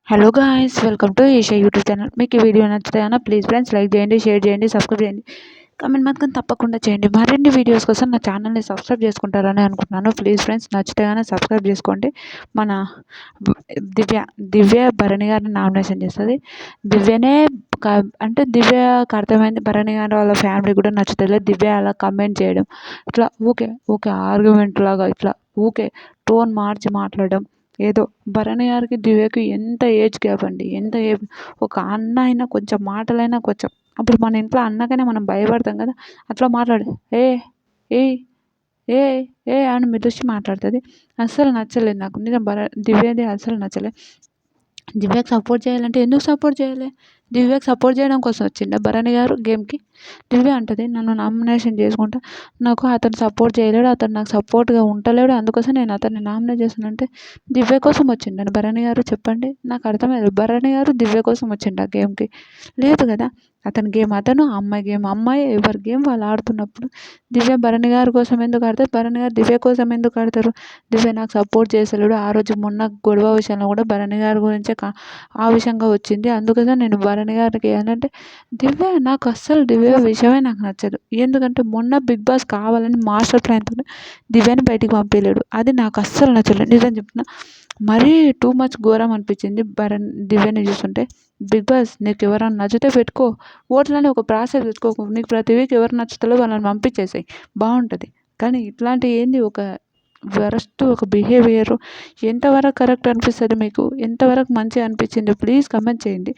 Hello guys, welcome to Eesha YouTube channel. మీకు ఈ video నచ్చితే కనుక ప్లీజ్ ఫ్రెండ్స్ లైక్ చేయండి, షేర్ చేయండి, సబ్స్క్రైబ్ చేయండి, కామెంట్ మాత్రం తప్పకుండా చేయండి. మరిన్ని వీడియోస్ కోసం నా ఛానల్ని సబ్స్క్రైబ్ చేసుకుంటారని అనుకుంటున్నాను. ప్లీజ్ ఫ్రెండ్స్ నచ్చితే కనుక సబ్స్క్రైబ్ చేసుకోండి. మన దివ్య దివ్య భరణి గారిని నామినేషన్ చేస్తుంది. దివ్యనే అంటే దివ్యకు అర్థమైంది భరణి గారి వాళ్ళ ఫ్యామిలీ కూడా నచ్చుతుంది. దివ్య అలా కమెంట్ చేయడం, ఇట్లా ఊకే ఊకే ఆర్గ్యుమెంట్ లాగా ఇట్లా ఊకే టోన్ మార్చి మాట్లాడడం. ఏదో భరణి గారికి దివ్యకి ఎంత ఏజ్ గ్యాప్ అండి, ఎంత ఒక అన్న అయినా కొంచెం మాటలైనా కొంచెం, అప్పుడు మన ఇంట్లో అన్నకనే మనం భయపడతాం కదా, అట్లా మాట్లాడు ఏ ఏ ఏ ఏ అని మెలిసి మాట్లాడుతుంది. అస్సలు నచ్చలేదు నాకు, నిజం దివ్యది అస్సలు నచ్చలేదు. దివ్యకి సపోర్ట్ చేయాలంటే ఎందుకు సపోర్ట్ చేయాలి? దివ్యకి సపోర్ట్ చేయడం కోసం వచ్చిండా భరణి గారు గేమ్కి? దివ్య అంటది నన్ను నామినేషన్ చేసుకుంటా, నాకు అతను సపోర్ట్ చేయలేడు, అతను నాకు సపోర్ట్గా ఉండలేడు, అందుకోసం నేను అతన్ని నామినేట్ చేస్తానంటే దివ్య కోసం వచ్చిండని భరణి గారు? చెప్పండి, నాకు అర్థమయ్యేది. భరణి గారు దివ్య కోసం వచ్చిండు ఆ గేమ్కి? లేదు కదా. అతని గేమ్ అతను, అమ్మాయి గేమ్ అమ్మాయి, ఎవరి గేమ్ వాళ్ళు ఆడుతున్నప్పుడు దివ్య భరణి గారి కోసం ఎందుకు ఆడతారు? భరణి గారు దివ్య కోసం ఎందుకు ఆడతారు? దివ్య నాకు సపోర్ట్ చేసలేడు, ఆ రోజు మొన్న గొడవ విషయంలో కూడా భరణి గారి గురించే ఆ విషయంగా వచ్చింది, అందుకోసం నేను భరణి గారికి ఏంటంటే దివ్య నాకు అస్సలు దివ్య విషయమే నాకు నచ్చదు. ఎందుకంటే మొన్న బిగ్ బాస్ కావాలని మాస్టర్ ప్లాన్తో దివ్యని బయటికి పంపించలేడు, అది నాకు అస్సలు నచ్చలేదు. నిజం చెప్తున్నా, మరీ టూ మచ్ ఘోరం అనిపించింది దివ్యని చూస్తుంటే. బిగ్ బాస్ నీకు ఎవరైనా నచ్చితే పెట్టుకో, ఓట్లని ఒక ప్రాసెస్ పెట్టుకోకు, నీకు ప్రతి వీక్ ఎవరు నచ్చుతారో వాళ్ళని పంపించేసాయి, బాగుంటుంది. కానీ ఇట్లాంటి ఏంది ఒక వరస్ట్ ఒక బిహేవియరు ఎంతవరకు కరెక్ట్ అనిపిస్తుంది మీకు? ఎంతవరకు మంచిగా అనిపించింది? ప్లీజ్ కమెంట్ చేయండి.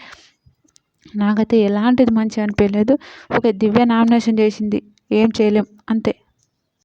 నాకైతే ఎలాంటిది మంచిగా అనిపించలేదు. ఒక దివ్య నామినేషన్ చేసింది, ఏం చేయలేం అంతే.